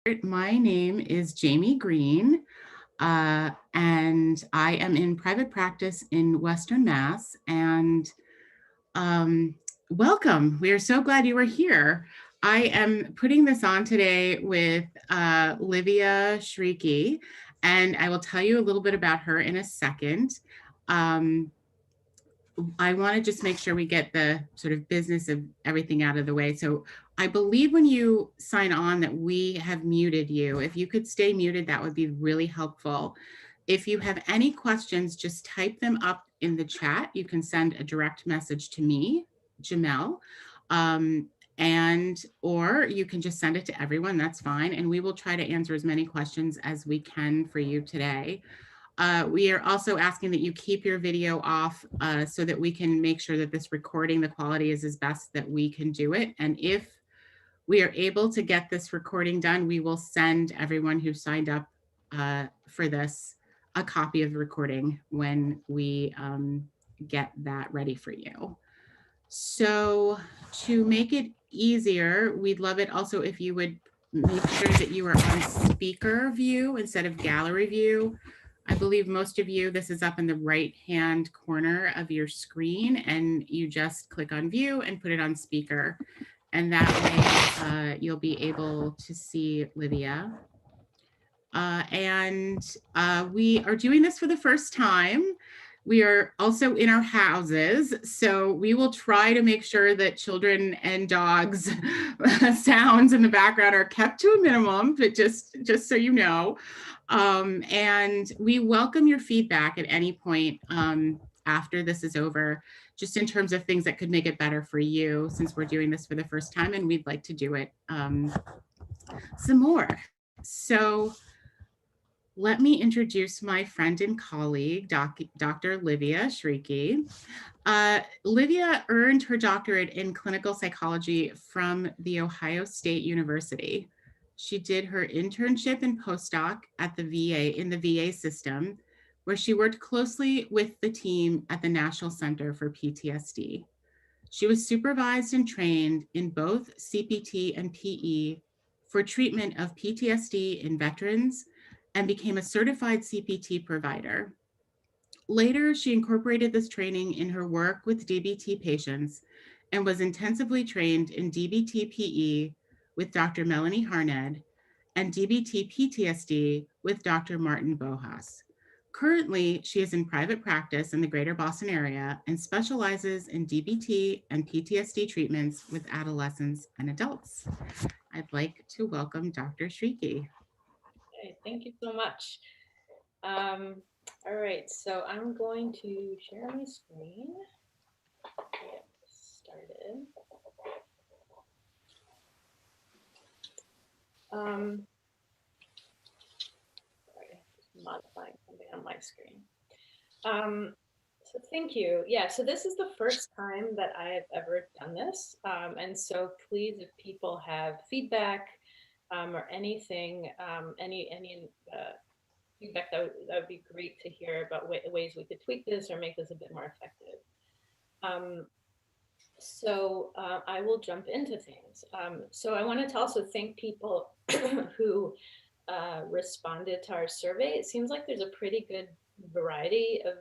My name is Jamie Green, and I am in private practice in Western Mass. And um, welcome. We are so glad you are here. I am putting this on today with Livia Shrieky, and I will tell you a little bit about her in a second. Um, I want to just make sure we get the sort of business of everything out of the way. So I believe when you sign on that we have muted you. If you could stay muted, that would be really helpful. If you have any questions, just type them up in the chat. You can send a direct message to me, Jamel, and or you can just send it to everyone. That's fine. And we will try to answer as many questions as we can for you today. We are also asking that you keep your video off so that we can make sure that this recording, the quality is as best that we can do it. And if we are able to get this recording done, we will send everyone who signed up for this a copy of the recording when we get that ready for you. So to make it easier, we'd love it also if you would make sure that you are on speaker view instead of gallery view. I believe most of you, this is up in the right-hand corner of your screen, and you just click on view and put it on speaker. And that way you'll be able to see Livia. We are doing this for the first time. We are also in our houses, so we will try to make sure that children and dogs sounds in the background are kept to a minimum, but just so you know. And we welcome your feedback at any point after this is over, just in terms of things that could make it better for you, since we're doing this for the first time and we'd like to do it some more. So let me introduce my friend and colleague, Dr. Livia Shrieky. Livia earned her doctorate in clinical psychology from The Ohio State University. She did her internship and postdoc at the VA in the VA system, where she worked closely with the team at the National Center for PTSD. She was supervised and trained in both CPT and PE for treatment of PTSD in veterans and became a certified CPT provider. Later, she incorporated this training in her work with DBT patients and was intensively trained in DBT PE with Dr. Melanie Harned and DBT PTSD with Dr. Martin Bojas. Currently, she is in private practice in the greater Boston area and specializes in DBT and PTSD treatments with adolescents and adults. I'd like to welcome Dr. Shrieky. Okay, thank you so much. All right, so I'm going to share my screen. Get started. Sorry, just modifying something on my screen. So thank you. Yeah, so this is the first time that I've ever done this. And so please, if people have feedback or anything, any feedback, that would be great to hear about ways we could tweak this or make this a bit more effective. I will jump into things. So I wanted to also thank people who responded to our survey. It seems like there's a pretty good variety of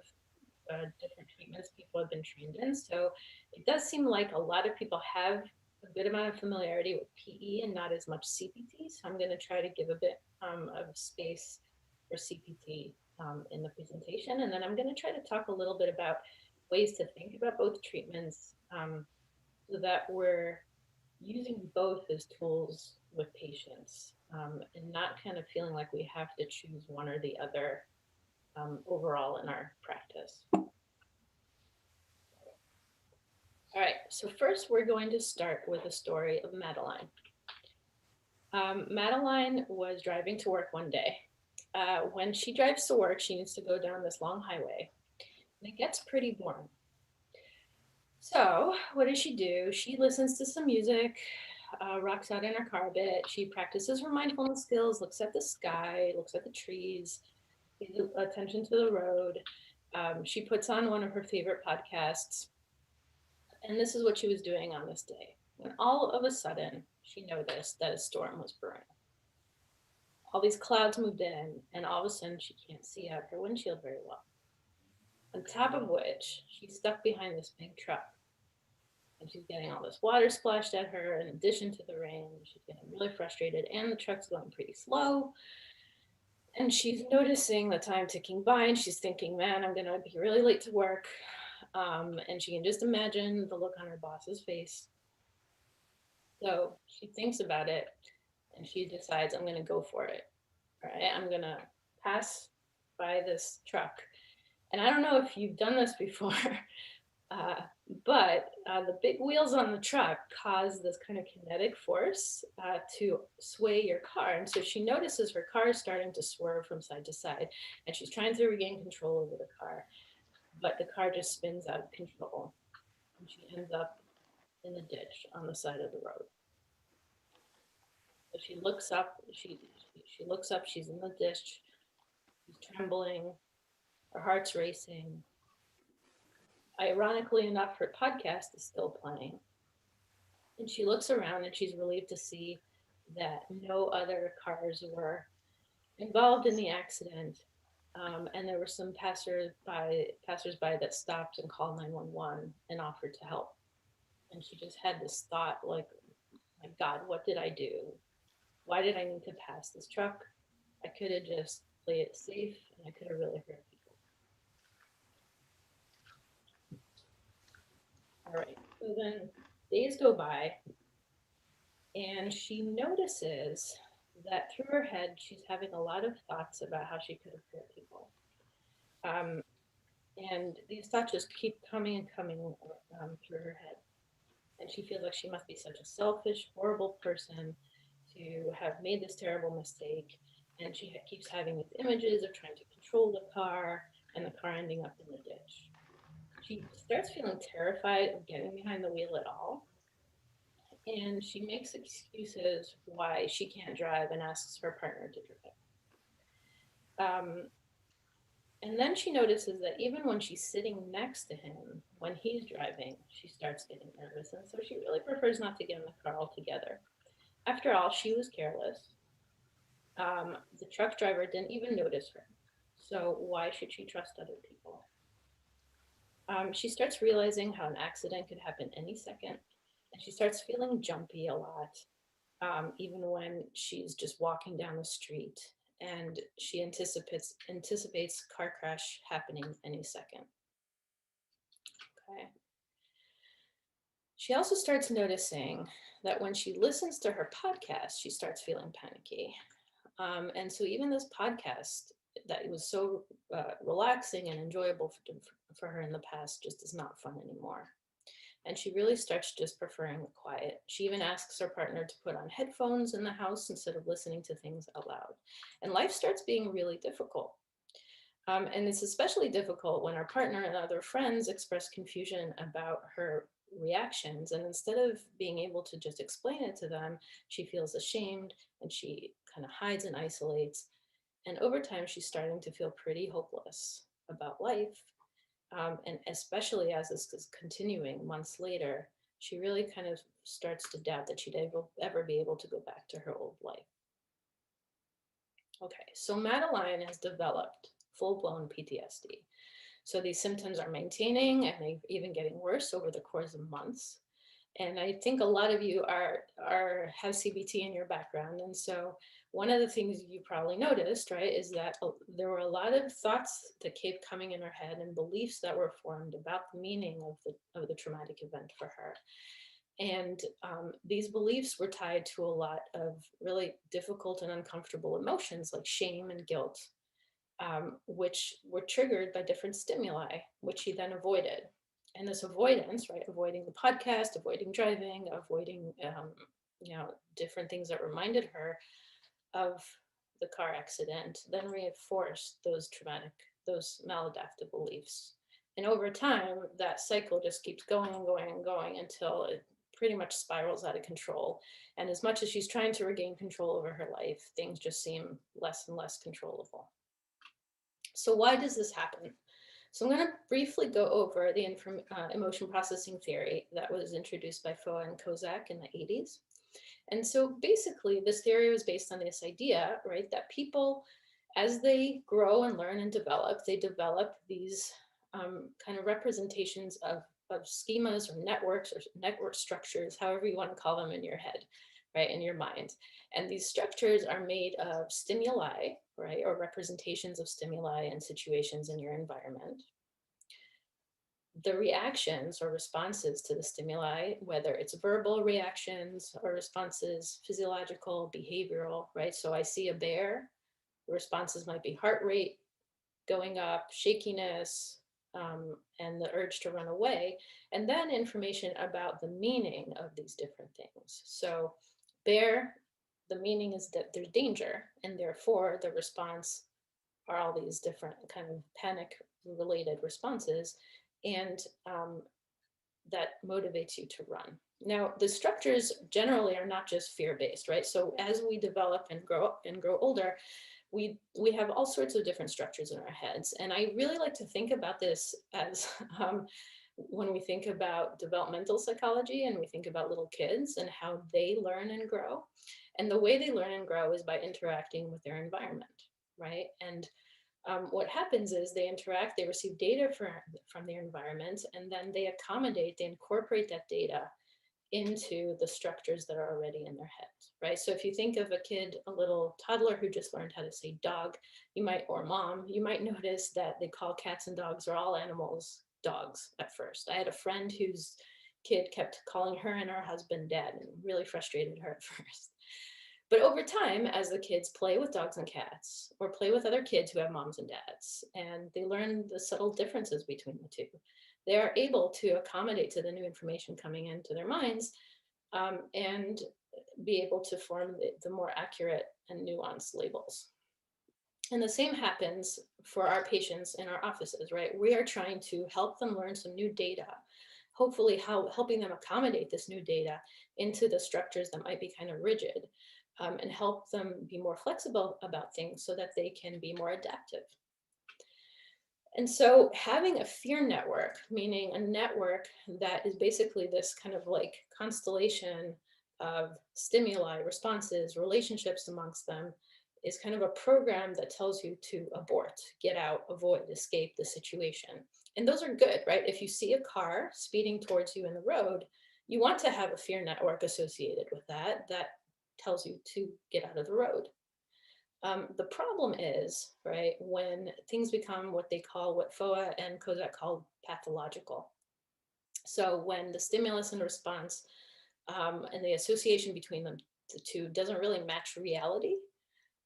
different treatments people have been trained in. So it does seem like a lot of people have a good amount of familiarity with PE and not as much CPT. So I'm going to try to give a bit of space for CPT in the presentation. And then I'm going to try to talk a little bit about ways to think about both treatments so that we're using both as tools with patients and not kind of feeling like we have to choose one or the other overall in our practice. All right, so first we're going to start with the story of Madeline. Madeline was driving to work one day. When she drives to work, she needs to go down this long highway, and it gets pretty boring. So what does she do? She listens to some music, rocks out in her car a bit. She practices her mindfulness skills, looks at the sky, looks at the trees, pays attention to the road. She puts on one of her favorite podcasts. And this is what she was doing on this day, when all of a sudden she noticed that a storm was brewing. all these clouds moved in, and all of a sudden she can't see out her windshield very well. On top of which, she's stuck behind this big truck, and she's getting all this water splashed at her in addition to the rain. She's getting really frustrated, and the truck's going pretty slow. And she's noticing the time ticking by, and she's thinking, man, I'm going to be really late to work. And she can just imagine the look on her boss's face. So she thinks about it, and she decides, I'm going to go for it. All right, I'm going to pass by this truck. And I don't know if you've done this before, uh, but the big wheels on the truck cause this kind of kinetic force to sway your car. And so she notices her car is starting to swerve from side to side, and she's trying to regain control over the car, but the car just spins out of control, and she ends up in the ditch on the side of the road. So she looks up, she looks up, she's in the ditch, she's trembling, her heart's racing. Ironically enough, her podcast is still playing. And she looks around and she's relieved to see that no other cars were involved in the accident. And there were some passersby that stopped and called 911 and offered to help. And she just had this thought like, my God, what did I do? Why did I need to pass this truck? I could have just played it safe, and I could have really hurt people. All right, so then days go by, and she notices that through her head, she's having a lot of thoughts about how she could have hurt people. Um, and these thoughts just keep coming and coming through her head. And she feels like she must be such a selfish, horrible person to have made this terrible mistake. And she keeps having these images of trying to control the car and the car ending up in the ditch. She starts feeling terrified of getting behind the wheel at all. And she makes excuses why she can't drive and asks her partner to drive. And then she notices that even when she's sitting next to him, when he's driving, she starts getting nervous. And so she really prefers not to get in the car altogether. After all, she was careless. The truck driver didn't even notice her. So why should she trust other people? She starts realizing how an accident could happen any second. And she starts feeling jumpy a lot, even when she's just walking down the street, and she anticipates car crash happening any second. Okay. She also starts noticing that when she listens to her podcast, she starts feeling panicky. And so even this podcast that was so relaxing and enjoyable for her in the past just is not fun anymore. And she really starts just preferring the quiet. She even asks her partner to put on headphones in the house instead of listening to things out loud. And life starts being really difficult. And it's especially difficult when our partner and other friends express confusion about her reactions. And instead of being able to just explain it to them, she feels ashamed and she kind of hides and isolates. And over time, she's starting to feel pretty hopeless about life. And especially as this is continuing months later, she really kind of starts to doubt that she'd ever be able to go back to her old life. Okay, so Madeline has developed full-blown PTSD. So these symptoms are maintaining and they're even getting worse over the course of months. And I think a lot of you have CBT in your background. And so one of the things you probably noticed, right, is that there were a lot of thoughts that kept coming in her head and beliefs that were formed about the meaning of the traumatic event for her. And these beliefs were tied to a lot of really difficult and uncomfortable emotions like shame and guilt, which were triggered by different stimuli, which she then avoided. And this avoidance, right, avoiding the podcast, avoiding driving, avoiding, different things that reminded her of the car accident, then reinforced those maladaptive beliefs. And over time, that cycle just keeps going and going and going until it pretty much spirals out of control. And as much as she's trying to regain control over her life, things just seem less and less controllable. So why does this happen? So I'm going to briefly go over the emotion processing theory that was introduced by Foa and Kozak in the 80s. And so basically, this theory was based on this idea, right, that people, as they grow and learn and develop, they develop these kind of representations of schemas or network structures, however you want to call them in your head, right, in your mind. And these structures are made of stimuli, right, or representations of stimuli and situations in your environment. The reactions or responses to the stimuli, whether it's verbal reactions or responses, physiological, behavioral, right? So I see a bear, the responses might be heart rate going up, shakiness, and the urge to run away, and then information about the meaning of these different things. So, bear, the meaning is that there's danger, and therefore the response are all these different kind of panic related responses. And that motivates you to run. Now, the structures generally are not just fear-based, right? So as we develop and grow older, we have all sorts of different structures in our heads. And I really like to think about this as when we think about developmental psychology and we think about little kids and how they learn and grow. And the way they learn and grow is by interacting with their environment, right? And what happens is they interact, they receive data from their environment, and then they accommodate, they incorporate that data into the structures that are already in their heads, right? So if you think of a kid, a little toddler who just learned how to say dog, you might, or mom, you might notice that they call cats and dogs or all animals dogs at first. I had a friend whose kid kept calling her and her husband dad and really frustrated her at first. But over time, as the kids play with dogs and cats or play with other kids who have moms and dads, and they learn the subtle differences between the two, they are able to accommodate to the new information coming into their minds, and be able to form the more accurate and nuanced labels. And the same happens for our patients in our offices, right? We are trying to help them learn some new data, hopefully helping them accommodate this new data into the structures that might be kind of rigid, and help them be more flexible about things so that they can be more adaptive. And so having a fear network, meaning a network that is basically this kind of like constellation of stimuli, responses, relationships amongst them, is kind of a program that tells you to abort, get out, avoid, escape the situation. And those are good, right? If you see a car speeding towards you in the road, you want to have a fear network associated with that tells you to get out of the road. The problem is, right, when things become what they call, what FOA and Kozak call pathological. So when the stimulus and response, and the association between them, the two, doesn't really match reality,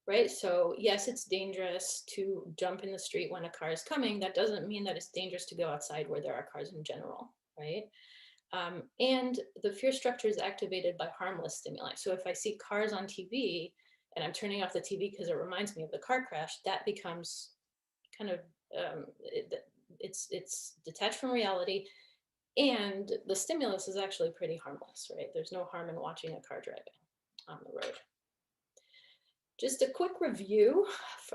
right? So yes, it's dangerous to jump in the street when a car is coming. That doesn't mean that it's dangerous to go outside where there are cars in general, right? And the fear structure is activated by harmless stimuli. So if I see cars on TV and I'm turning off the TV because it reminds me of the car crash, that becomes kind of, it's detached from reality, and the stimulus is actually pretty harmless, right? There's no harm in watching a car driving on the road. Just a quick review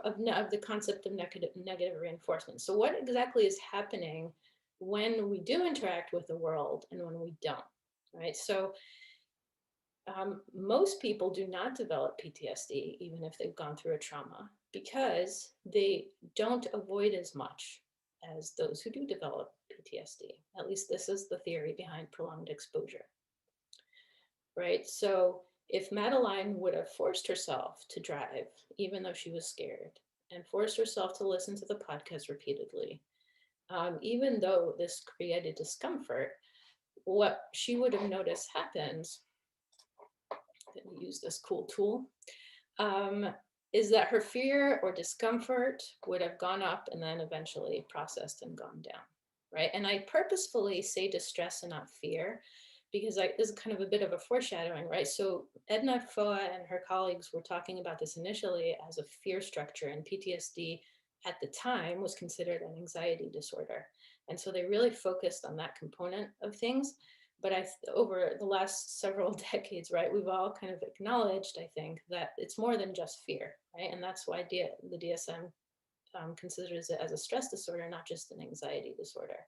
of the concept of negative reinforcement. So what exactly is happening when we do interact with the world and when we don't, right? So most people do not develop PTSD, even if they've gone through a trauma, because they don't avoid as much as those who do develop PTSD. At least this is the theory behind prolonged exposure, right? So if Madeline would have forced herself to drive, even though she was scared, and forced herself to listen to the podcast repeatedly, even though this created discomfort, what she would have noticed happens, let me use this cool tool, is that her fear or discomfort would have gone up and then eventually processed and gone down, right? And I purposefully say distress and not fear, because this is kind of a bit of a foreshadowing, right? So Edna Foa and her colleagues were talking about this initially as a fear structure, and PTSD at the time was considered an anxiety disorder. And so they really focused on that component of things. But over the last several decades, right, we've all kind of acknowledged, I think, that it's more than just fear, right? And that's why the DSM considers it as a stress disorder, not just an anxiety disorder.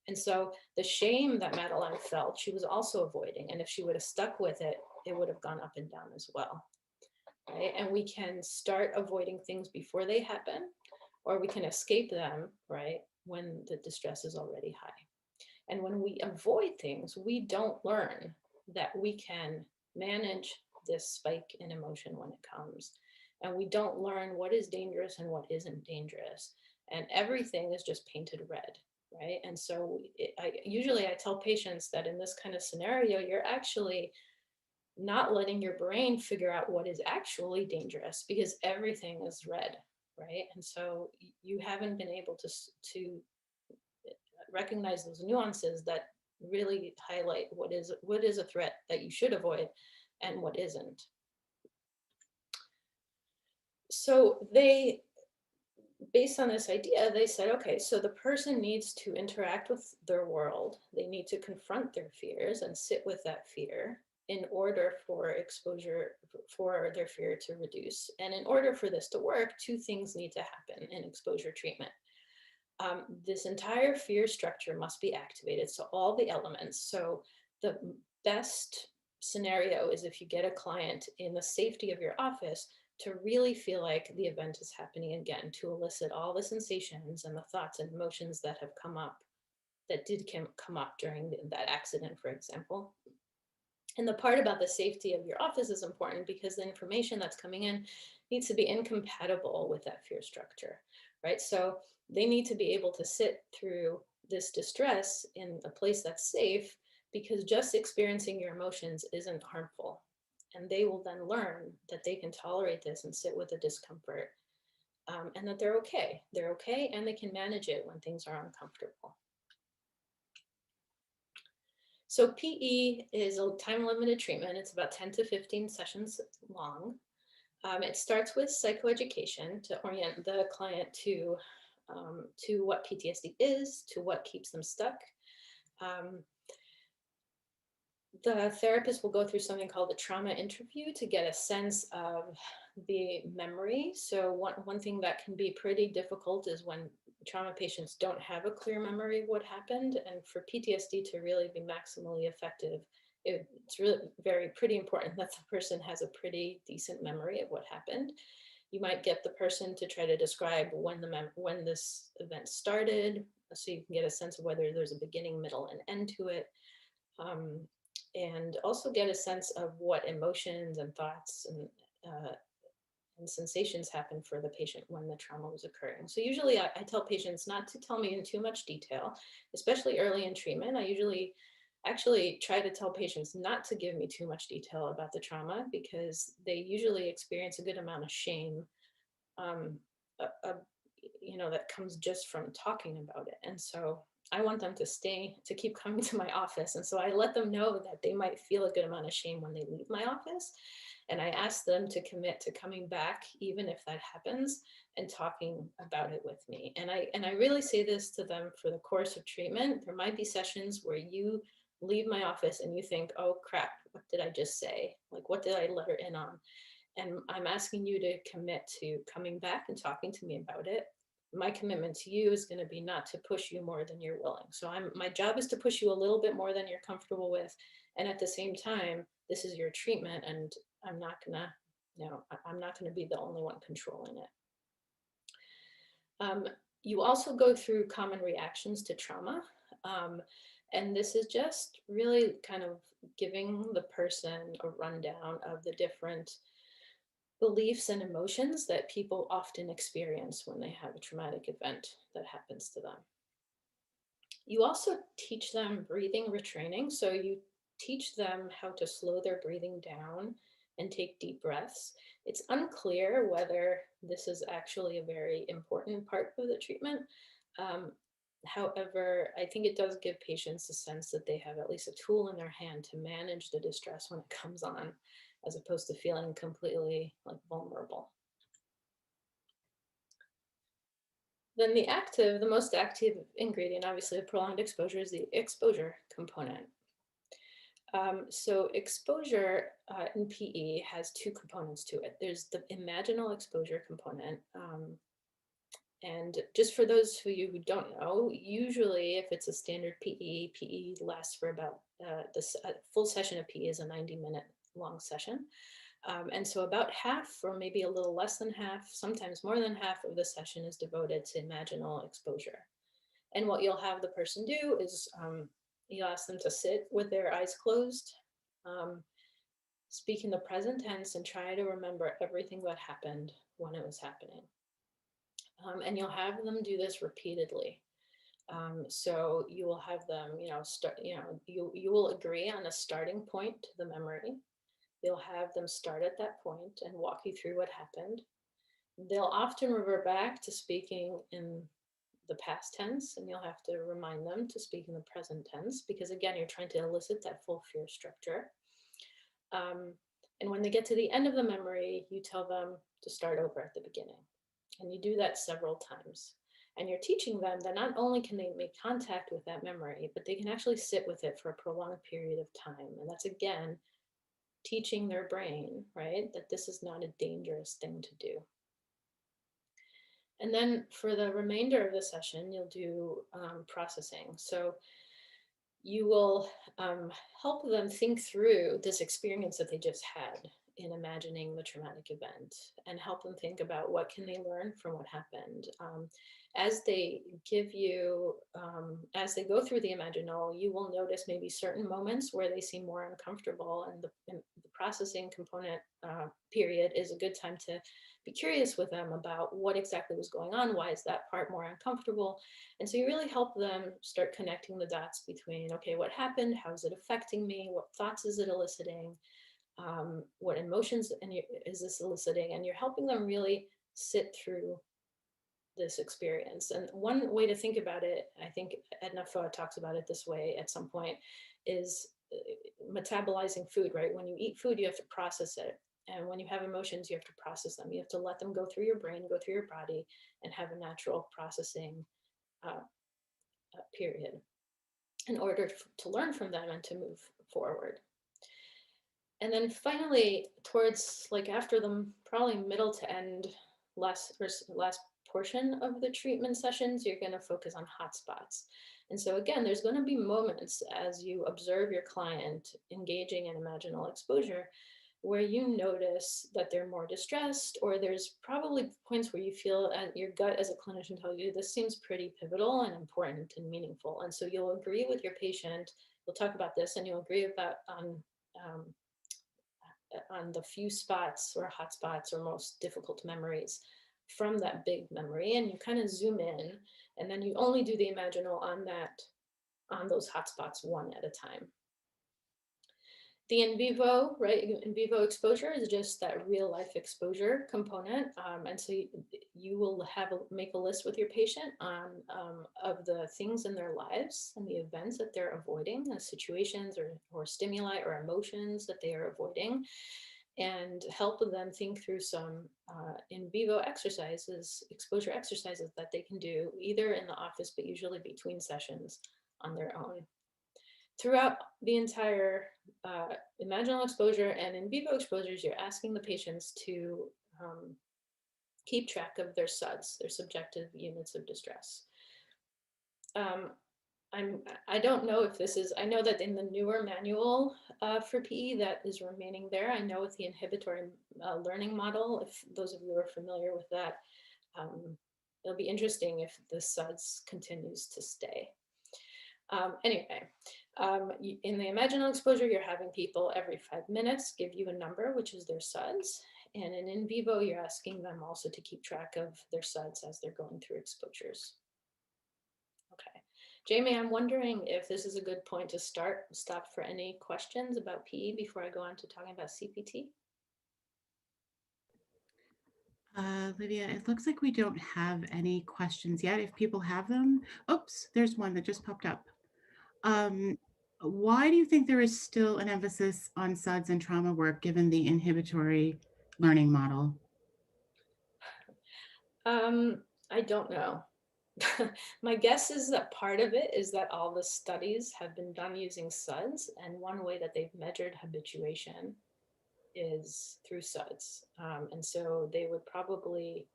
And so the shame that Madeline felt, she was also avoiding. And if she would have stuck with it, it would have gone up and down as well. Right. And we can start avoiding things before they happen, or we can escape them, right, when the distress is already high. And when we avoid things, we don't learn that we can manage this spike in emotion when it comes. And we don't learn what is dangerous and what isn't dangerous. And everything is just painted red, right? And so usually I tell patients that in this kind of scenario, you're actually not letting your brain figure out what is actually dangerous because everything is red, right? And so you haven't been able to recognize those nuances that really highlight what is a threat that you should avoid and what isn't. So they, based on this idea, they said, okay, so the person needs to interact with their world. They need to confront their fears and sit with that fear in order for exposure, for their fear to reduce. And in order for this to work, two things need to happen in exposure treatment. This entire fear structure must be activated. So all the elements. So the best scenario is if you get a client in the safety of your office to really feel like the event is happening again, to elicit all the sensations and the thoughts and emotions that have come up, that did come up during that accident, for example. And the part about the safety of your office is important because the information that's coming in needs to be incompatible with that fear structure, right? So they need to be able to sit through this distress in a place that's safe because just experiencing your emotions isn't harmful. And they will then learn that they can tolerate this and sit with the discomfort, and that they're okay. They're okay and they can manage it when things are uncomfortable. So PE is a time-limited treatment. It's about 10 to 15 sessions long. It starts with psychoeducation to orient the client to what PTSD is, to what keeps them stuck. Um, the therapist will go through something called the trauma interview to get a sense of the memory. So one thing that can be pretty difficult is when trauma patients don't have a clear memory of what happened. And for PTSD to really be maximally effective, it's really pretty important that the person has a pretty decent memory of what happened. You might get the person to try to describe when this event started, so you can get a sense of whether there's a beginning, middle, and end to it. Um, and also get a sense of what emotions and thoughts and sensations happen for the patient when the trauma was occurring. So usually I tell patients not to tell me in too much detail, especially early in treatment. I usually actually try to tell patients not to give me too much detail about the trauma because they usually experience a good amount of shame, um, uh, uh, that comes just from talking about it. And so I want them to keep coming to my office. And so I let them know that they might feel a good amount of shame when they leave my office. And I ask them to commit to coming back, even if that happens, and talking about it with me. And I really say this to them for the course of treatment. There might be sessions where you leave my office and you think, oh crap, what did I just say? Like, what did I let her in on? And I'm asking you to commit to coming back and talking to me about it. My commitment to you is going to be not to push you more than you're willing. So my job is to push you a little bit more than you're comfortable with. And at the same time, this is your treatment and I'm not gonna, I'm not gonna be the only one controlling it. You also go through common reactions to trauma. And this is just really kind of giving the person a rundown of the different beliefs and emotions that people often experience when they have a traumatic event that happens to them. You also teach them breathing retraining. So you teach them how to slow their breathing down and take deep breaths. It's unclear whether this is actually a very important part of the treatment. Um, However, I think it does give patients a sense that they have at least a tool in their hand to manage the distress when it comes on, as opposed to feeling completely like vulnerable. Then the most active ingredient, obviously, of prolonged exposure is the exposure component. So exposure in PE has two components to it. There's the imaginal exposure component, And just for those of you who don't know, usually if it's a standard PE lasts for about a full session of PE is a 90-minute long session. And so about half, or maybe a little less than half, sometimes more than half of the session is devoted to imaginal exposure. And what you'll have the person do is you'll ask them to sit with their eyes closed, um, speak in the present tense, and try to remember everything that happened when it was happening. And you'll have them do this repeatedly. So you will have them, start, you will agree on a starting point to the memory. You'll have them start at that point and walk you through what happened. They'll often revert back to speaking in the past tense, and you'll have to remind them to speak in the present tense, because again, you're trying to elicit that full fear structure. And when they get to the end of the memory, you tell them to start over at the beginning. And you do that several times. And you're teaching them that not only can they make contact with that memory, but they can actually sit with it for a prolonged period of time. And that's, again, teaching their brain, right, that this is not a dangerous thing to do. And then for the remainder of the session, you'll do processing. So you will help them think through this experience that they just had in imagining the traumatic event, and help them think about what can they learn from what happened. As they give you, as they go through the imaginal, you will notice maybe certain moments where they seem more uncomfortable, and the processing component period is a good time to be curious with them about what exactly was going on. Why is that part more uncomfortable? And so you really help them start connecting the dots between, okay, what happened? How is it affecting me? What thoughts is it eliciting? What emotions is this eliciting? And you're helping them really sit through this experience. And one way to think about it, I think Edna Foa talks about it this way at some point, is metabolizing food, right? When you eat food, you have to process it. And when you have emotions, you have to process them. You have to let them go through your brain, go through your body, and have a natural processing period in order to learn from them and to move forward. And then finally, towards like after the probably middle to end last portion of the treatment sessions, you're going to focus on hotspots. And so again, there's going to be moments as you observe your client engaging in imaginal exposure where you notice that they're more distressed, or there's probably points where you feel your gut as a clinician tells you this seems pretty pivotal and important and meaningful. And so you'll agree with your patient, you'll talk about this, and you'll agree about on the few spots or hotspots or most difficult memories from that big memory, and you kind of zoom in, and then you only do the imaginal on those hotspots one at a time. The in vivo, right? In vivo exposure is just that real life exposure component, and so you will make a list with your patient on of the things in their lives and the events that they're avoiding, the situations or stimuli or emotions that they are avoiding, and help them think through some in vivo exercises, exposure exercises that they can do either in the office, but usually between sessions on their own. Throughout the entire imaginal exposure and in vivo exposures, you're asking the patients to keep track of their SUDs, their subjective units of distress. I don't know if this is, I know that in the newer manual for PE that is remaining there, I know with the inhibitory learning model, if those of you are familiar with that, it'll be interesting if the SUDs continues to stay. Anyway, in the imaginal exposure, you're having people every 5 minutes give you a number, which is their SUDs. And in vivo, you're asking them also to keep track of their SUDs as they're going through exposures. Okay. Jamie, I'm wondering if this is a good point to stop for any questions about PE before I go on to talking about CPT. Lydia, it looks like we don't have any questions yet. If people have them, oops, there's one that just popped up. Why do you think there is still an emphasis on SUDS and trauma work given the inhibitory learning model? I don't know. My guess is that part of it is that all the studies have been done using SUDS, and one way that they've measured habituation is through SUDS. And so they would probably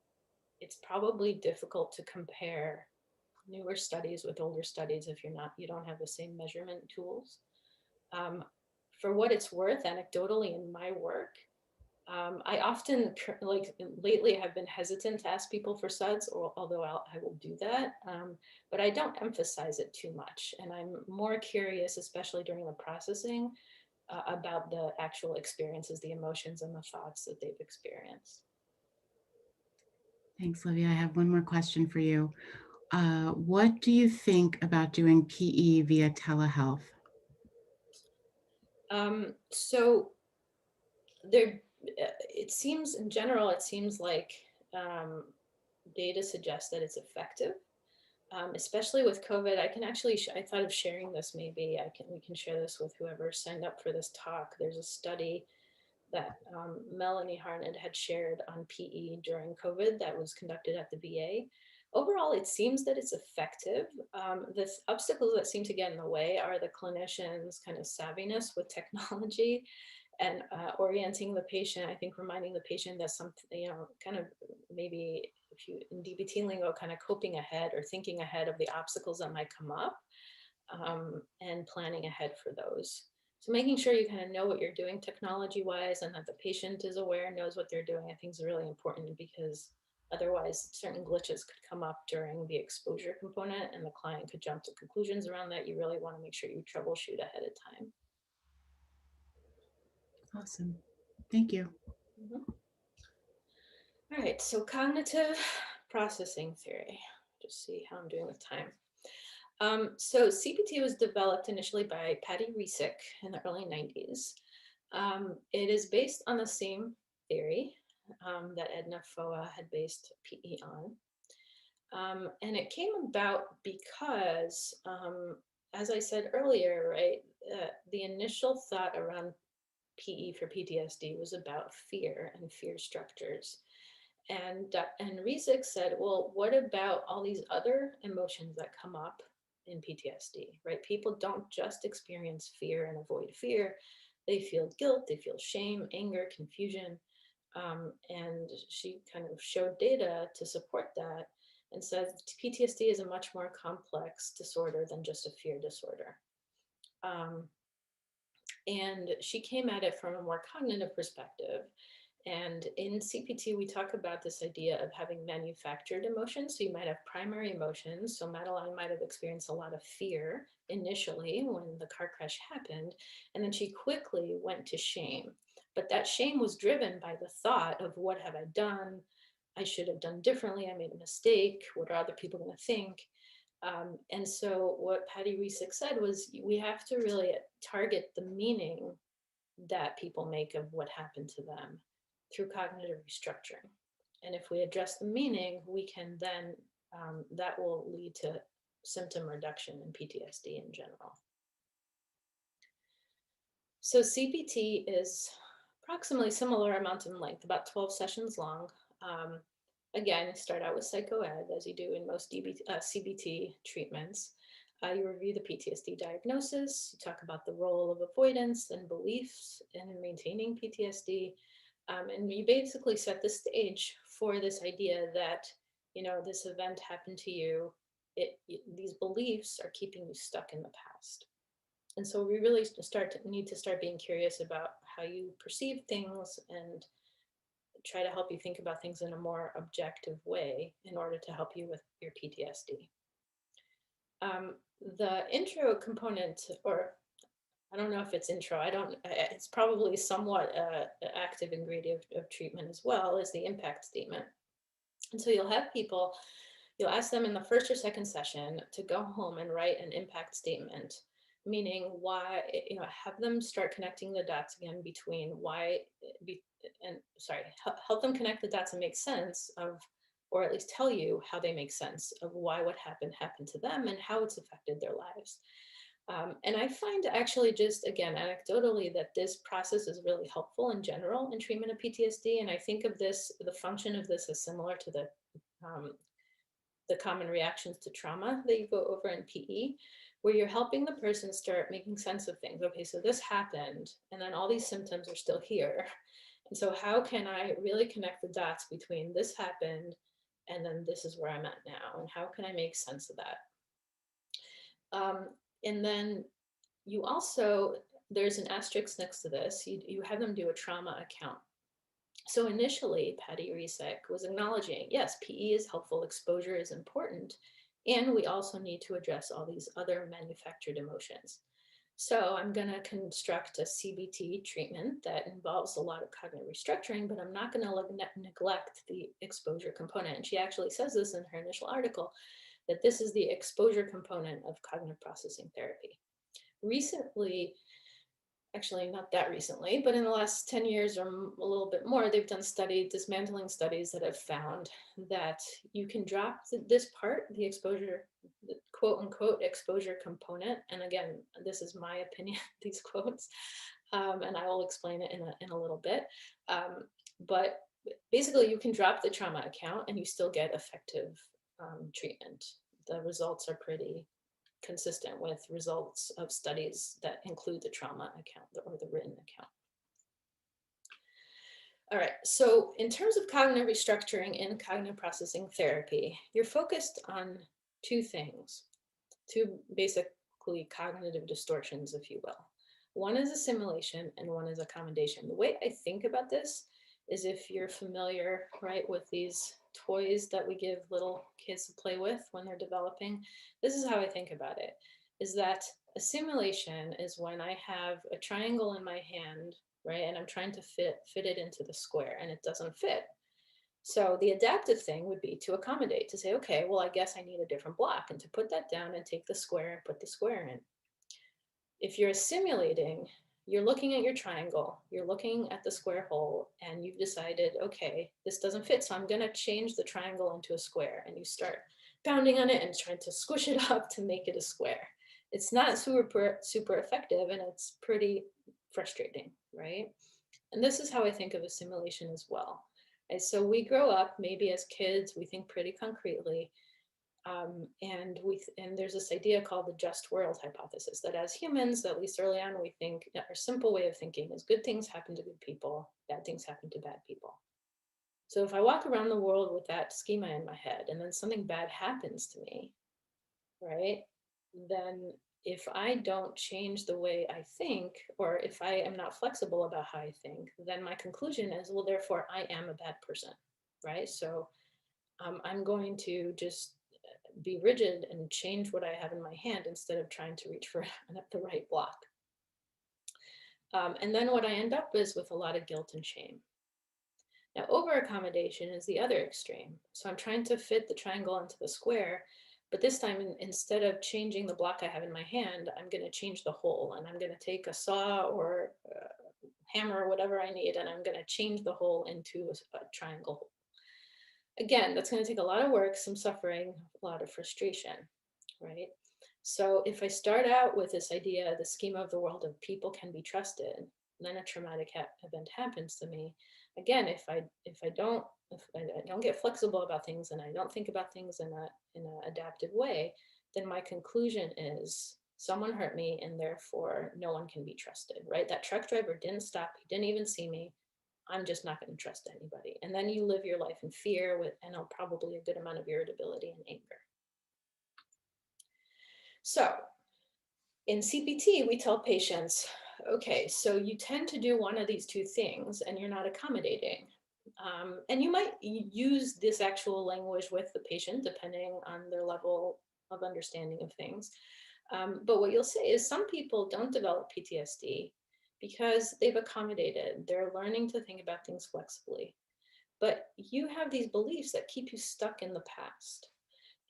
it's probably difficult to compare newer studies with older studies if you don't have the same measurement tools. Um, for what it's worth, anecdotally in my work, I often, like lately, have been hesitant to ask people for suds, or although I will do that, but I don't emphasize it too much. And I'm more curious, especially during the processing, about the actual experiences, the emotions, and the thoughts that they've experienced. Thanks, Livia. I have one more question for you. What do you think about doing PE via telehealth? So there, it seems in general, it seems like um, data suggests that it's effective. Especially with COVID, I can actually, I thought of sharing this, maybe we can share this with whoever signed up for this talk. There's a study that Melanie Harned had shared on PE during COVID that was conducted at the VA. Overall, it seems that it's effective. The obstacles that seem to get in the way are the clinician's kind of savviness with technology and orienting the patient. I think reminding the patient that something, kind of maybe if you in DBT lingo, kind of coping ahead or thinking ahead of the obstacles that might come up, and planning ahead for those. So making sure you kind of know what you're doing technology wise and that the patient is aware, knows what they're doing, I think is really important, because otherwise certain glitches could come up during the exposure component and the client could jump to conclusions around that. You really want to make sure you troubleshoot ahead of time. Awesome. Thank you. Mhm. All right, so cognitive processing theory. Just see how I'm doing with time. So CPT was developed initially by Patty Resick in the early 90s. It is based on the same theory that Edna Foa had based PE on. And it came about because, as I said earlier, right, the initial thought around PE for PTSD was about fear and fear structures. And Resick said, well, what about all these other emotions that come up in PTSD, right? People don't just experience fear and avoid fear. They feel guilt, they feel shame, anger, confusion. And she kind of showed data to support that and said PTSD is a much more complex disorder than just a fear disorder. Um, and she came at it from a more cognitive perspective. And in CPT, we talk about this idea of having manufactured emotions. So you might have primary emotions. So Madeline might have experienced a lot of fear initially when the car crash happened. And then she quickly went to shame. But that shame was driven by the thought of, what have I done? I should have done differently. I made a mistake. What are other people going to think? And so what Patty Resick said was, we have to really target the meaning that people make of what happened to them through cognitive restructuring. And if we address the meaning, we can then, that will lead to symptom reduction in PTSD in general. So CBT is approximately similar amount in length, about 12 sessions long. Again, start out with psychoed, as you do in most CBT treatments. You review the PTSD diagnosis, you talk about the role of avoidance and beliefs in maintaining PTSD, and you basically set the stage for this idea that, this event happened to you, these beliefs are keeping you stuck in the past. And so we really need to start being curious about how you perceive things and try to help you think about things in a more objective way in order to help you with your PTSD. The intro component, or I don't know if it's intro, it's probably somewhat active ingredient of treatment as well, is the impact statement. And so you'll ask them in the first or second session to go home and write an impact statement, meaning why, have them start connecting the dots again between help them connect the dots and make sense of, or at least tell you how they make sense of why what happened to them and how it's affected their lives. And I find actually, just again, anecdotally, that this process is really helpful in general in treatment of PTSD. And I think of the function of this as similar to the common reactions to trauma that you go over in PE, where you're helping the person start making sense of things. Okay, so this happened, and then all these symptoms are still here. And so how can I really connect the dots between this happened and then this is where I'm at now, and how can I make sense of that? Um, and then you also, there's an asterisk next to this, you have them do a trauma account. So initially, Patty Resek was acknowledging, yes, PE is helpful, exposure is important, and we also need to address all these other manufactured emotions. So I'm going to construct a CBT treatment that involves a lot of cognitive restructuring, but I'm not going to neglect the exposure component. And she actually says this in her initial article, that this is the exposure component of cognitive processing therapy. Recently, actually not that recently, but in the last 10 years or a little bit more, they've done dismantling studies that have found that you can drop this part, the exposure, the quote unquote exposure component. And again, this is my opinion, these quotes, and I will explain it in a little bit. But basically, you can drop the trauma account and you still get effective treatment. The results are pretty consistent with results of studies that include the trauma account or the written account. All right, so in terms of cognitive restructuring in cognitive processing therapy, you're focused on two things, two basically cognitive distortions, if you will. One is assimilation and one is accommodation. The way I think about this is, if you're familiar, right, with these toys that we give little kids to play with when they're developing, this is how I think about it, is that assimilation is when I have a triangle in my hand, right, and I'm trying to fit it into the square and it doesn't fit. So the adaptive thing would be to accommodate, to say, okay, well, I guess I need a different block, and to put that down and take the square and put the square in. If you're assimilating, you're looking at your triangle, you're looking at the square hole, and you've decided, okay, this doesn't fit, so I'm going to change the triangle into a square, and you start pounding on it and trying to squish it up to make it a square. It's not super effective, and it's pretty frustrating, right? And this is how I think of assimilation as well. And so we grow up, maybe as kids, we think pretty concretely, and there's this idea called the just world hypothesis, that as humans, at least early on, we think our simple way of thinking is good things happen to good people, bad things happen to bad people. So if I walk around the world with that schema in my head, and then something bad happens to me, right? Then if I don't change the way I think, or if I am not flexible about how I think, then my conclusion is, well, therefore I am a bad person, right? So I'm going to just be rigid and change what I have in my hand instead of trying to reach for the right block. And then what I end up is with a lot of guilt and shame. Now, over accommodation is the other extreme. So I'm trying to fit the triangle into the square, but this time, instead of changing the block I have in my hand, I'm going to change the hole, and I'm going to take a saw or a hammer or whatever I need, and I'm going to change the hole into a triangle hole. Again, that's going to take a lot of work, some suffering, a lot of frustration, right? So if I start out with this idea, the schema of the world of people can be trusted, then a traumatic event happens to me. Again, if I don't get flexible about things, and I don't think about things in an adaptive way, then my conclusion is someone hurt me, and therefore no one can be trusted, right? That truck driver didn't stop, he didn't even see me. I'm just not going to trust anybody. And then you live your life in fear and probably a good amount of irritability and anger. So in CPT, we tell patients, okay, so you tend to do one of these two things and you're not accommodating. And you might use this actual language with the patient depending on their level of understanding of things. But what you'll say is some people don't develop PTSD because they've accommodated. They're learning to think about things flexibly. But you have these beliefs that keep you stuck in the past.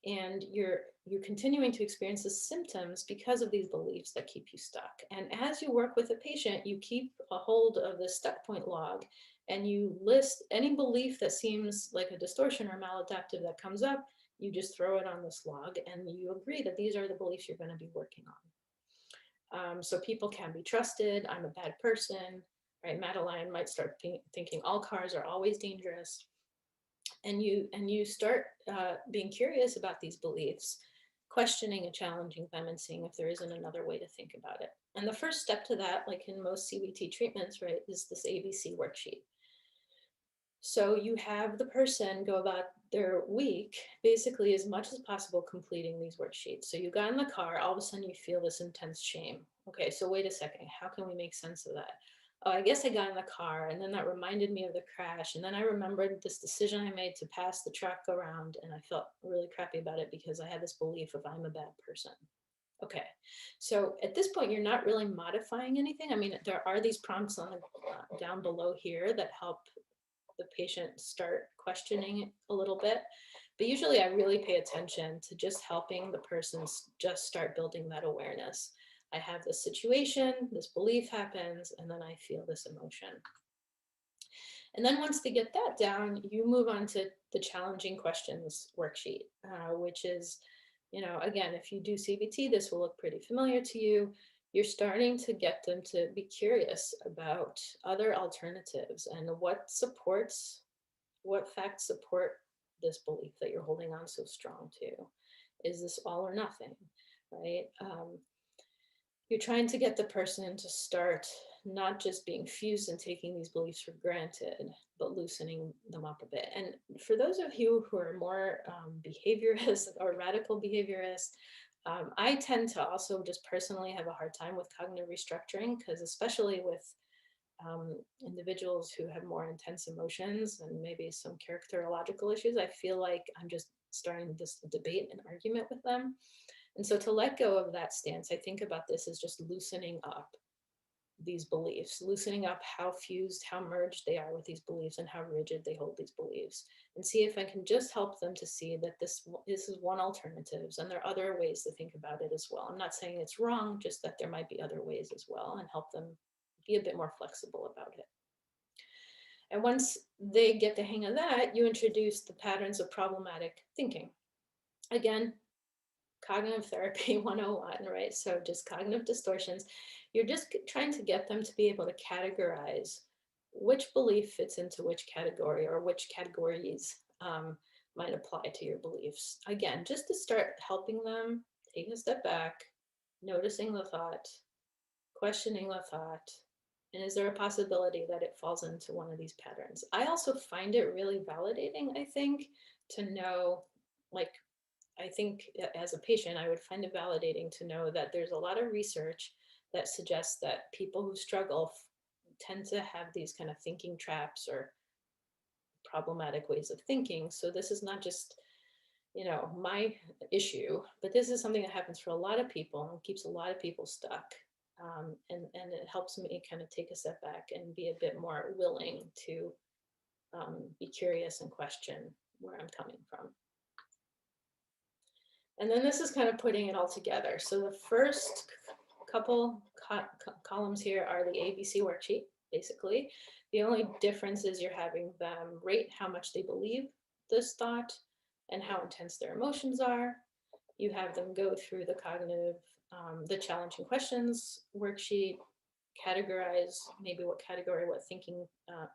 And you're continuing to experience the symptoms because of these beliefs that keep you stuck. And as you work with a patient, you keep a hold of the stuck point log, and you list any belief that seems like a distortion or maladaptive that comes up. You just throw it on this log, and you agree that these are the beliefs you're going to be working on. So people can be trusted. I'm a bad person, right? Madeline might start thinking all cars are always dangerous. And you start being curious about these beliefs, questioning and challenging them, and seeing if there isn't another way to think about it. And the first step to that, like in most CBT treatments, right, is this ABC worksheet. So you have the person go about their week basically as much as possible completing these worksheets. So you got in the car, all of a sudden you feel this intense shame. Okay, so wait a second, how can we make sense of that? Oh, I guess I got in the car and then that reminded me of the crash. And then I remembered this decision I made to pass the truck around and I felt really crappy about it because I had this belief of I'm a bad person. Okay, so at this point, you're not really modifying anything. I mean, there are these prompts on the down below here that help the patient start questioning it a little bit. But usually I really pay attention to just helping the person just start building that awareness. I have this situation, this belief happens, and then I feel this emotion. And then once they get that down, you move on to the challenging questions worksheet, which is, again, if you do CBT, this will look pretty familiar to you. You're starting to get them to be curious about other alternatives and what facts support this belief that you're holding on so strong to. Is this all or nothing, right? You're trying to get the person to start not just being fused and taking these beliefs for granted, but loosening them up a bit. And for those of you who are more behaviorists or radical behaviorists, I tend to also just personally have a hard time with cognitive restructuring because, especially with individuals who have more intense emotions and maybe some characterological issues, I feel like I'm just starting this debate and argument with them. And so to let go of that stance, I think about this as just loosening up these beliefs, loosening up how fused, how merged they are with these beliefs and how rigid they hold these beliefs, and see if I can just help them to see that this is one alternative and there are other ways to think about it as well. I'm not saying it's wrong, just that there might be other ways as well, and help them be a bit more flexible about it. And once they get the hang of that, you introduce the patterns of problematic thinking. Again, cognitive therapy 101, right? So just cognitive distortions. You're just trying to get them to be able to categorize which belief fits into which category or which categories might apply to your beliefs. Again, just to start helping them take a step back, noticing the thought, questioning the thought, and is there a possibility that it falls into one of these patterns? I also find it really validating, I think, to know, like, I think as a patient, I would find it validating to know that there's a lot of research that suggests that people who struggle tend to have these kind of thinking traps or problematic ways of thinking. So this is not just, my issue, but this is something that happens for a lot of people and keeps a lot of people stuck. And it helps me kind of take a step back and be a bit more willing to be curious and question where I'm coming from. And then this is kind of putting it all together. So the first couple columns here are the ABC worksheet, basically. The only difference is you're having them rate how much they believe this thought and how intense their emotions are. You have them go through the challenging questions worksheet, categorize maybe what category, what thinking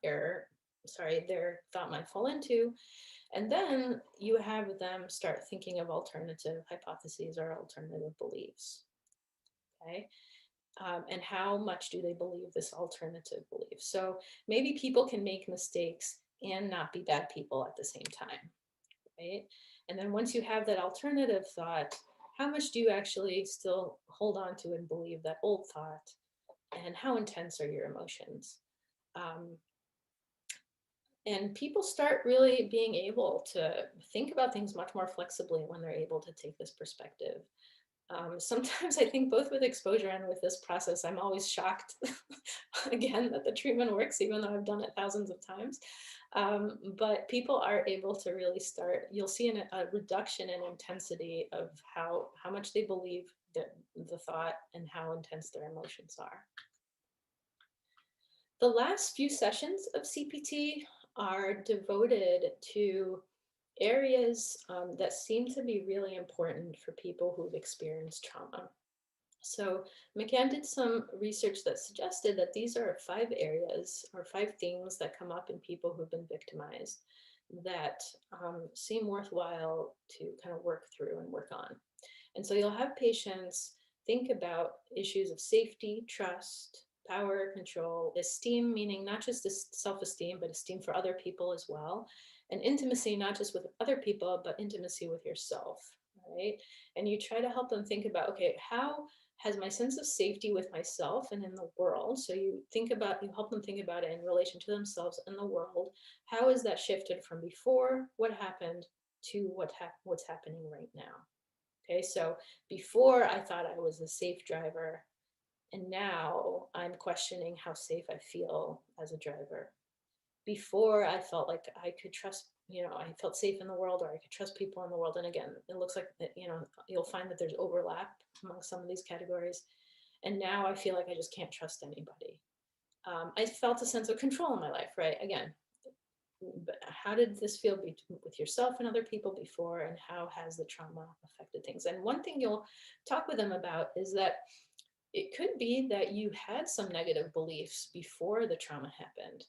their thought might fall into. And then you have them start thinking of alternative hypotheses or alternative beliefs. Okay. And how much do they believe this alternative belief? So maybe people can make mistakes and not be bad people at the same time, right? And then once you have that alternative thought, how much do you actually still hold on to and believe that old thought? And how intense are your emotions? And people start really being able to think about things much more flexibly when they're able to take this perspective. Sometimes I think both with exposure and with this process, I'm always shocked again that the treatment works, even though I've done it thousands of times. But people are able to really start, you'll see a reduction in intensity of how much they believe the thought and how intense their emotions are. The last few sessions of CPT are devoted to areas that seem to be really important for people who've experienced trauma. So McCann did some research that suggested that these are 5 areas or 5 themes that come up in people who've been victimized that seem worthwhile to kind of work through and work on. And so you'll have patients think about issues of safety, trust, power, control, esteem, meaning not just this self-esteem, but esteem for other people as well. And intimacy, not just with other people, but intimacy with yourself, right? And you try to help them think about, okay, how has my sense of safety with myself and in the world, so you help them think about it in relation to themselves and the world, how is that shifted from before what happened to what's happening right now? Okay, so before I thought I was a safe driver, and now I'm questioning how safe I feel as a driver. Before I felt like I could trust, I felt safe in the world, or I could trust people in the world. And again, it looks like that, you'll find that there's overlap among some of these categories. And now I feel like I just can't trust anybody. I felt a sense of control in my life, right? Again, but how did this feel with yourself and other people before, and how has the trauma affected things? And one thing you'll talk with them about is that it could be that you had some negative beliefs before the trauma happened,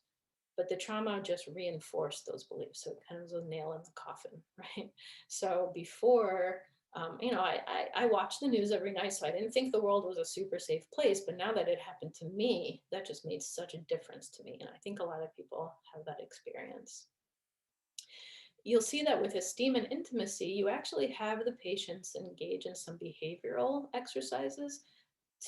but the trauma just reinforced those beliefs. So it kind of was a nail in the coffin, right? So before, I watched the news every night, so I didn't think the world was a super safe place. But now that it happened to me, that just made such a difference to me. And I think a lot of people have that experience. You'll see that with esteem and intimacy, you actually have the patients engage in some behavioral exercises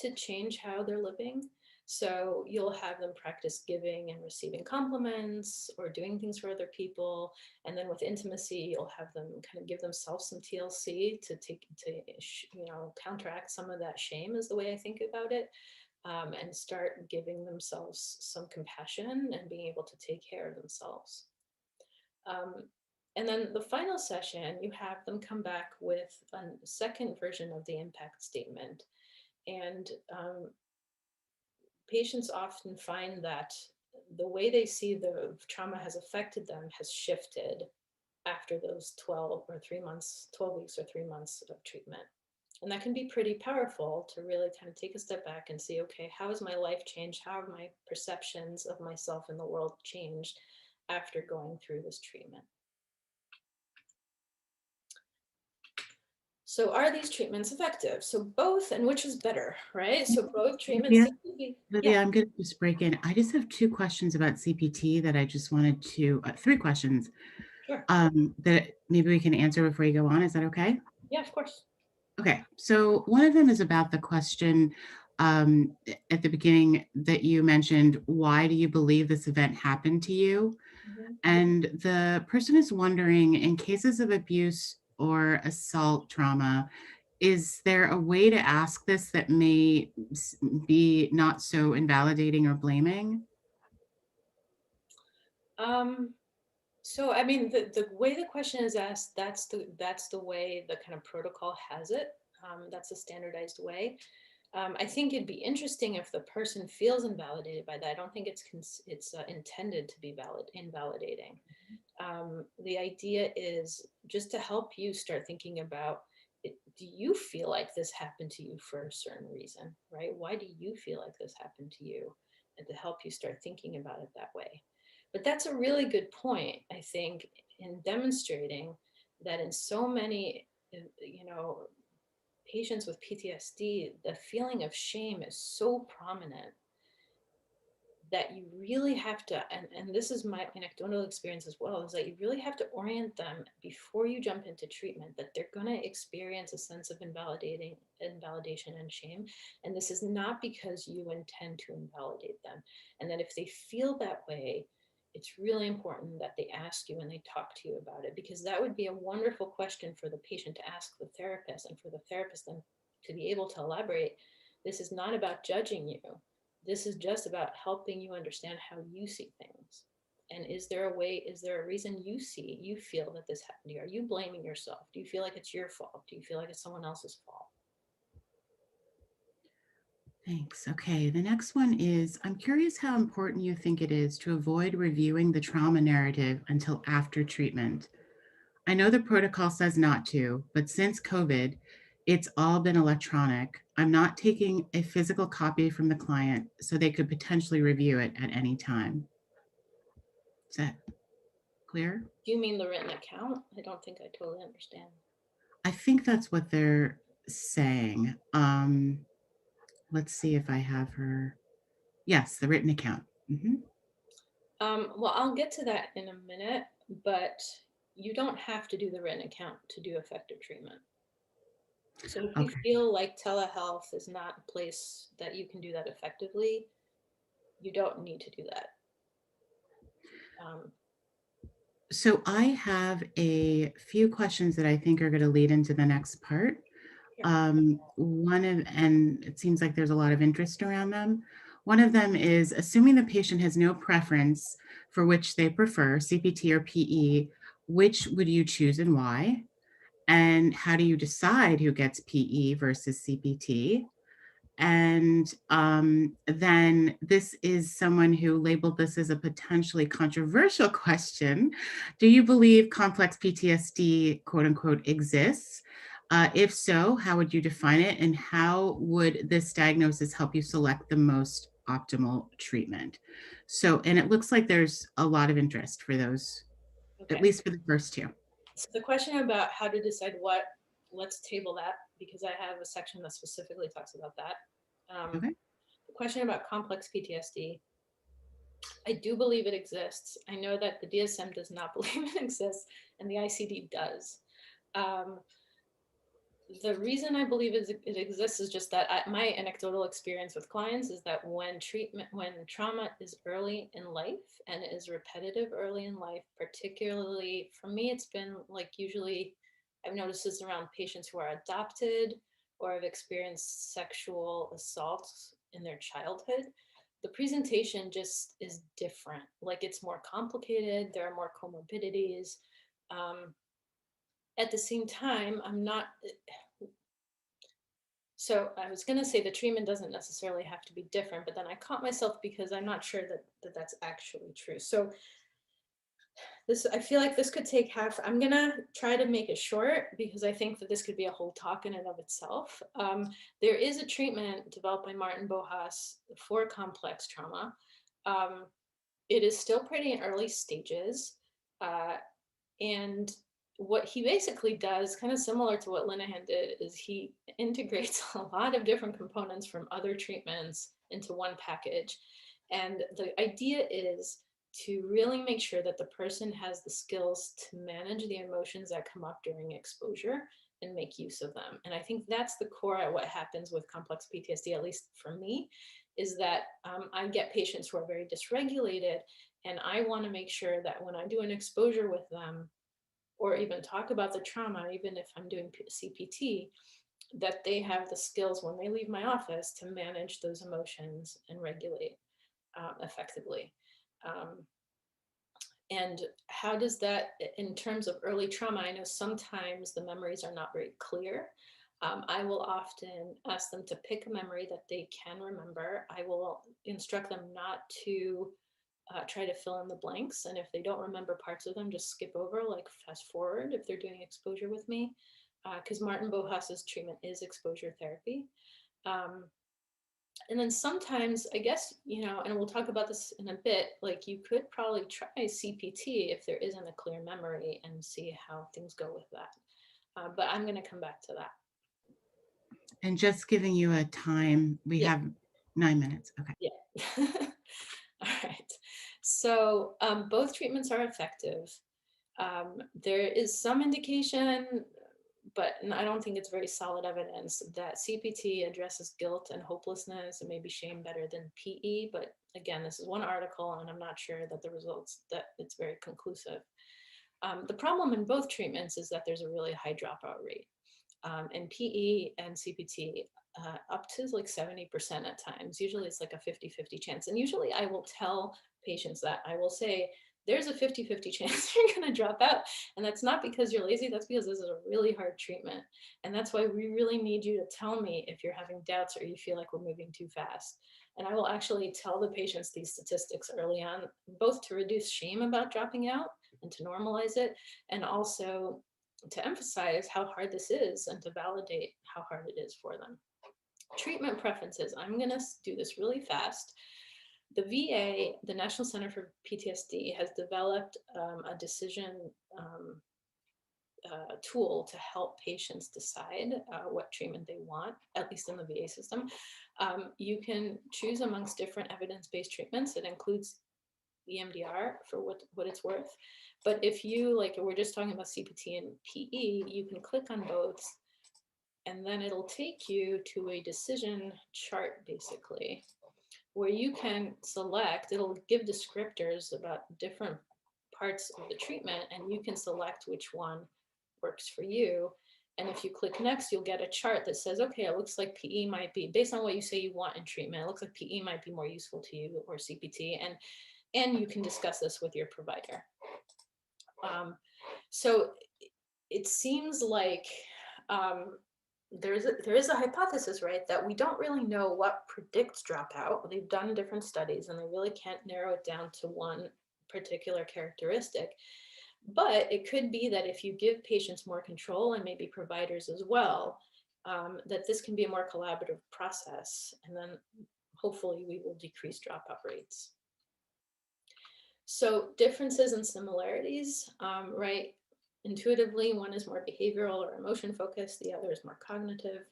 to change how they're living. So you'll have them practice giving and receiving compliments or doing things for other people. And then with intimacy, you'll have them kind of give themselves some TLC to counteract some of that shame, is the way I think about it. And start giving themselves some compassion and being able to take care of themselves. Um, and then the final session, you have them come back with a second version of the impact statement. And patients often find that the way they see the trauma has affected them has shifted after those 12 weeks or 3 months of treatment. And that can be pretty powerful to really kind of take a step back and see, okay, how has my life changed? How have my perceptions of myself and the world changed after going through this treatment? So are these treatments effective? So both, and which is better, right? So both treatments Olivia, seem to be, yeah, Olivia, I'm going to just break in. I just have two questions about CPT that I just wanted to, three questions sure. that maybe we can answer before you go on. Is that okay? Yeah, of course. Okay. So one of them is about the question at the beginning that you mentioned, why do you believe this event happened to you? Mhm. And the person is wondering, in cases of abuse or assault trauma, is there a way to ask this that may be not so invalidating or blaming? Um, so I mean, the way the question is asked, that's the way the kind of protocol has it. That's a standardized way. I think it'd be interesting if the person feels invalidated by that. I don't think it's intended to be invalidating. The idea is just to help you start thinking about it. Do you feel like this happened to you for a certain reason, right? Why do you feel like this happened to you? And to help you start thinking about it that way. But that's a really good point, I think, in demonstrating that in so many, patients with PTSD, the feeling of shame is so prominent that you really have to, and this is my anecdotal experience as well, is that you really have to orient them before you jump into treatment that they're going to experience a sense of invalidation and shame. And this is not because you intend to invalidate them. And that if they feel that way, it's really important that they ask you and they talk to you about it, because that would be a wonderful question for the patient to ask the therapist, and for the therapist then to be able to elaborate. This is not about judging you. This is just about helping you understand how you see things. And is there a reason you feel that this happened to you? Are you blaming yourself? Do you feel like it's your fault? Do you feel like it's someone else's fault? Thanks. Okay. The next one is, I'm curious how important you think it is to avoid reviewing the trauma narrative until after treatment. I know the protocol says not to, but since COVID, it's all been electronic. I'm not taking a physical copy from the client, so they could potentially review it at any time. Is that clear? Do you mean the written account? I don't think I totally understand. I think that's what they're saying. Let's see if I have her. Yes, the written account. Well, I'll get to that in a minute, but you don't have to do the written account to do effective treatment. So if you Okay. feel like telehealth is not a place that you can do that effectively, you don't need to do that. Um, So I have a few questions that I think are going to lead into the next part. Sure. And it seems like there's a lot of interest around them. One of them is assuming the patient has no preference for which they prefer, CPT or PE, which would you choose and why? And how do you decide who gets PE versus CPT? And then this is someone who labeled this as a potentially controversial question. Do you believe complex PTSD, quote unquote, exists? If so, how would you define it? And how would this diagnosis help you select the most optimal treatment? So, and it looks like there's a lot of interest for those, at Okay. least for the first two. So the question about how to decide what, let's table that because I have a section that specifically talks about that. Okay. The question about complex PTSD, I do believe it exists. I know that the DSM does not believe it exists, and the ICD does. Um, the reason I believe it exists is just that my anecdotal experience with clients is that when trauma is early in life and it is repetitive early in life, particularly for me, it's been like usually I've noticed this around patients who are adopted or have experienced sexual assaults in their childhood. The presentation just is different. Like it's more complicated. There are more comorbidities. Um, at the same time, I'm not so I was going to say the treatment doesn't necessarily have to be different, but then I caught myself because I'm not sure that that's actually true. So this, I feel like this could take half. I'm going to try to make it short because I think that this could be a whole talk in and of itself. There is a treatment developed by Martin Bohas for complex trauma. Um, it is still pretty in early stages. Uh, and what he basically does, kind of similar to what Linehan did, is he integrates a lot of different components from other treatments into one package. And the idea is to really make sure that the person has the skills to manage the emotions that come up during exposure and make use of them. And I think that's the core of what happens with complex PTSD, at least for me, is that I get patients who are very dysregulated, and I want to make sure that when I do an exposure with them, or even talk about the trauma, even if I'm doing CPT, that they have the skills when they leave my office to manage those emotions and regulate effectively. Um, and how does that, in terms of early trauma, I know sometimes the memories are not very clear. I will often ask them to pick a memory that they can remember. I will instruct them not to try to fill in the blanks. And if they don't remember parts of them, just skip over, like fast forward if they're doing exposure with me. Because Martin Bohas's treatment is exposure therapy. Um, and then sometimes, I guess, and we'll talk about this in a bit, like you could probably try CPT if there isn't a clear memory and see how things go with that. But I'm going to come back to that. And just giving you a time, we Yeah. have 9 minutes. Okay. Yeah. All right. So both treatments are effective. There is some indication, but I don't think it's very solid evidence that CPT addresses guilt and hopelessness and maybe shame better than PE. But again, this is one article, and I'm not sure that the results that it's very conclusive. The problem in both treatments is that there's a really high dropout rate. And PE and CPT up to like 70% at times. Usually it's like a 50-50 chance. And usually I will tell patients that I will say, there's a 50-50 chance you're going to drop out. And that's not because you're lazy. That's because this is a really hard treatment. And that's why we really need you to tell me if you're having doubts or you feel like we're moving too fast. And I will actually tell the patients these statistics early on, both to reduce shame about dropping out and to normalize it, and also to emphasize how hard this is and to validate how hard it is for them. Treatment preferences. I'm going to do this really fast. The VA, the National Center for PTSD, has developed a decision tool to help patients decide what treatment they want, at least in the VA system. You can choose amongst different evidence-based treatments. It includes EMDR for what it's worth. But if you, like we're just talking about CPT and PE, you can click on both and then it'll take you to a decision chart basically, where you can select, it'll give descriptors about different parts of the treatment and you can select which one works for you. And if you click next, you'll get a chart that says, okay, it looks like PE might be, based on what you say you want in treatment, it looks like PE might be more useful to you or CPT. And you can discuss this with your provider. So it seems like there is a hypothesis, right, that we don't really know what predicts dropout. They've done different studies and they really can't narrow it down to one particular characteristic. But it could be that if you give patients more control and maybe providers as well, that this can be a more collaborative process. And then hopefully we will decrease dropout rates. So differences and similarities, right? Intuitively, one is more behavioral or emotion focused, the other is more cognitive.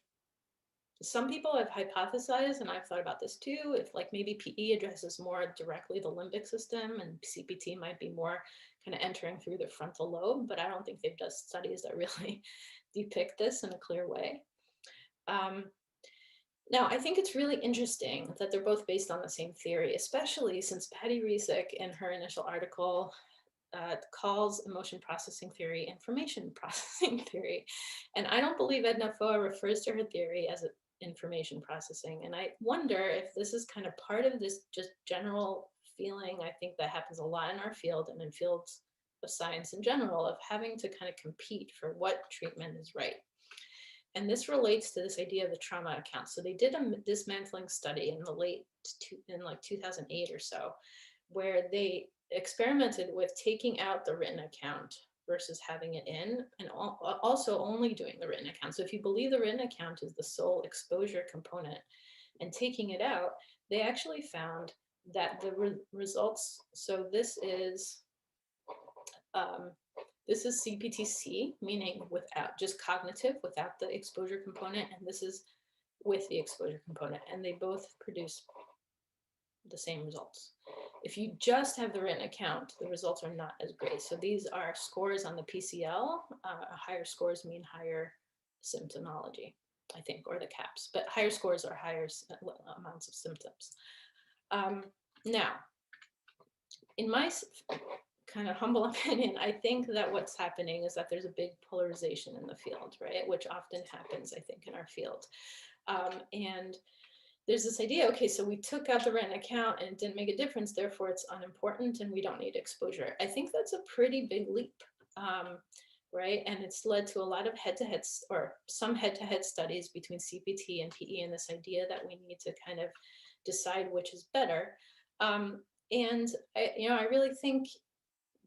Some people have hypothesized, and I've thought about this too, if like maybe PE addresses more directly the limbic system and CPT might be more kind of entering through the frontal lobe, but I don't think they've done studies that really depict this in a clear way. Now, I think it's really interesting that they're both based on the same theory, especially since Patty Resick in her initial article calls emotion processing theory information processing theory. And I don't believe Edna Foa refers to her theory as information processing. And I wonder if this is kind of part of this just general feeling, I think that happens a lot in our field and in fields of science in general, of having to kind of compete for what treatment is right. And this relates to this idea of the trauma account. So they did a dismantling study in like 2008 or so, where they experimented with taking out the written account versus having it in, and also only doing the written account. So if you believe the written account is the sole exposure component and taking it out, they actually found that the results, so this is CPTC, meaning without, just cognitive, without the exposure component, and this is with the exposure component, and they both produce the same results. If you just have the written account, the results are not as great. So these are scores on the PCL. Higher scores mean higher symptomology, I think, or the CAPS, but higher scores are higher amounts of symptoms. Now, in my kind of humble opinion, I think that what's happening is that there's a big polarization in the field, right? Which often happens, I think, in our field. And there's this idea, okay, so we took out the written account and it didn't make a difference, therefore it's unimportant and we don't need exposure. I think that's a pretty big leap, right? And it's led to a lot of head-to-head or some head-to-head studies between CPT and PE, and this idea that we need to kind of decide which is better. And I really think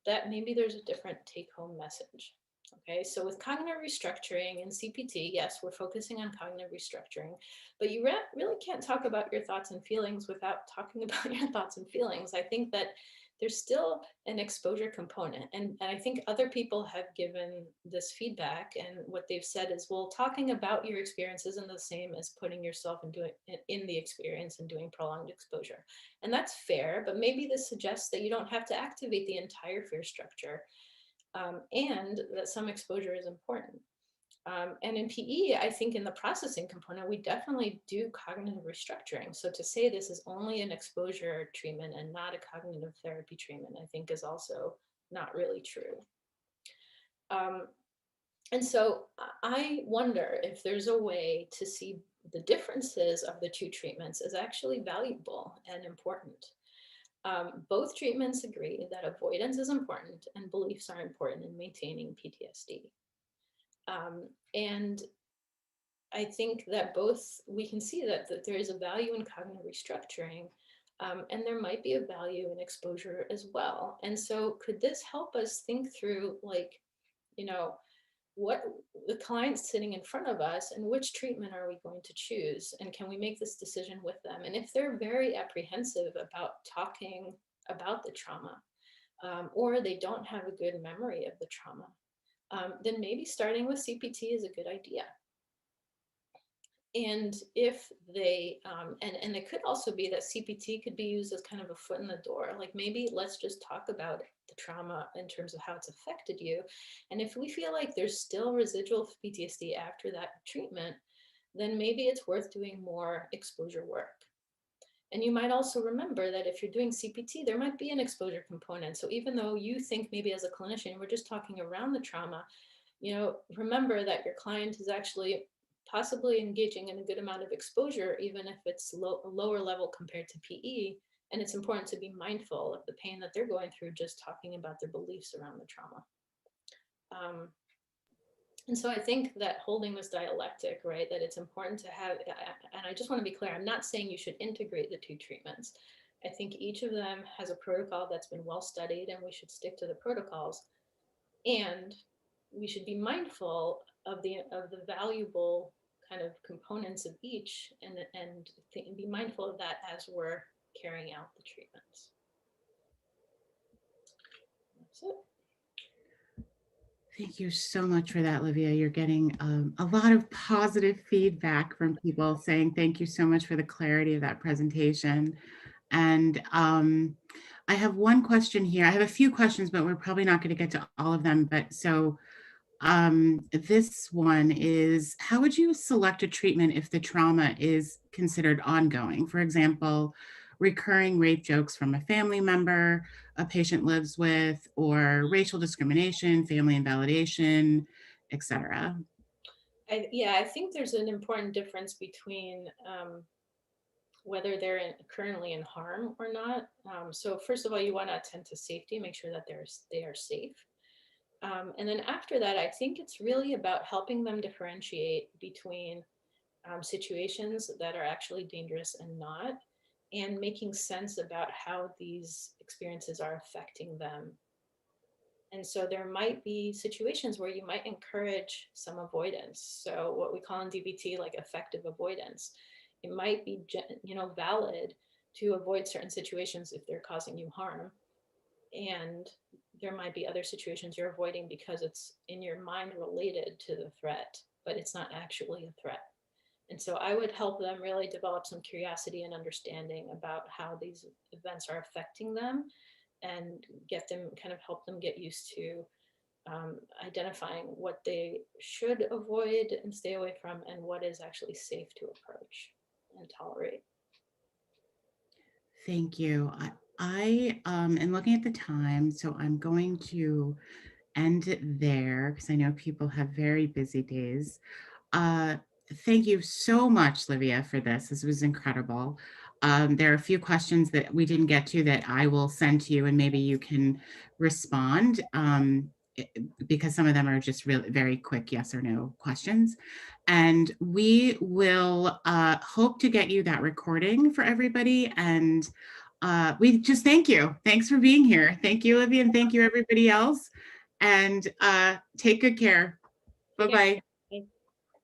that maybe there's a different take-home message. Okay, so with cognitive restructuring and CPT, yes, we're focusing on cognitive restructuring, but you really can't talk about your thoughts and feelings without talking about your thoughts and feelings. I think that there's still an exposure component. And I think other people have given this feedback, and what they've said is, well, talking about your experience isn't the same as putting yourself in the experience and doing prolonged exposure. And that's fair, but maybe this suggests that you don't have to activate the entire fear structure, and that some exposure is important. And in PE, I think in the processing component, we definitely do cognitive restructuring. So to say this is only an exposure treatment and not a cognitive therapy treatment, I think is also not really true. And so I wonder if there's a way to see the differences of the two treatments as actually valuable and important. Both treatments agree that avoidance is important and beliefs are important in maintaining PTSD. And I think that we can see that there is a value in cognitive restructuring, and there might be a value in exposure as well. And so could this help us think through, like, what the client's sitting in front of us and which treatment are we going to choose? And can we make this decision with them? And if they're very apprehensive about talking about the trauma, or they don't have a good memory of the trauma, then maybe starting with CPT is a good idea. And if they, and it could also be that CPT could be used as kind of a foot in the door. Like maybe let's just talk about the trauma in terms of how it's affected you. And if we feel like there's still residual PTSD after that treatment, then maybe it's worth doing more exposure work. And you might also remember that if you're doing CPT, there might be an exposure component. So even though you think maybe as a clinician, we're just talking around the trauma, remember that your client is actually possibly engaging in a good amount of exposure, even if it's lower level compared to PE. And it's important to be mindful of the pain that they're going through just talking about their beliefs around the trauma. And so I think that holding this dialectic, right, that it's important to have, and I just want to be clear, I'm not saying you should integrate the two treatments. I think each of them has a protocol that's been well studied, and we should stick to the protocols. And we should be mindful of the valuable kind of components of each, and be mindful of that as we're carrying out the treatments. That's it. Thank you so much for that, Livia. You're getting a lot of positive feedback from people saying thank you so much for the clarity of that presentation. And I have one question here. I have a few questions, but we're probably not going to get to all of them. But so this one is, how would you select a treatment if the trauma is considered ongoing? For example, recurring rape jokes from a family member a patient lives with, or racial discrimination, family invalidation, etc. I think there's an important difference between whether they're currently in harm or not. So first of all, you want to attend to safety, make sure that they are safe. And then after that, I think it's really about helping them differentiate between situations that are actually dangerous and not, and making sense about how these experiences are affecting them. And so there might be situations where you might encourage some avoidance. So what we call in DBT like effective avoidance. It might be valid to avoid certain situations if they're causing you harm. And there might be other situations you're avoiding because it's in your mind related to the threat, but it's not actually a threat. And so I would help them really develop some curiosity and understanding about how these events are affecting them, and help them get used to identifying what they should avoid and stay away from, and what is actually safe to approach and tolerate. Thank you. I am looking at the time, so I'm going to end it there because I know people have very busy days. Thank you so much, Livia, for this. This was incredible. There are a few questions that we didn't get to that I will send to you, and maybe you can respond because some of them are just really very quick yes or no questions. And we will hope to get you that recording for everybody. And we just thank you. Thanks for being here. Thank you, Livia, and thank you, everybody else. And take good care. Bye-bye.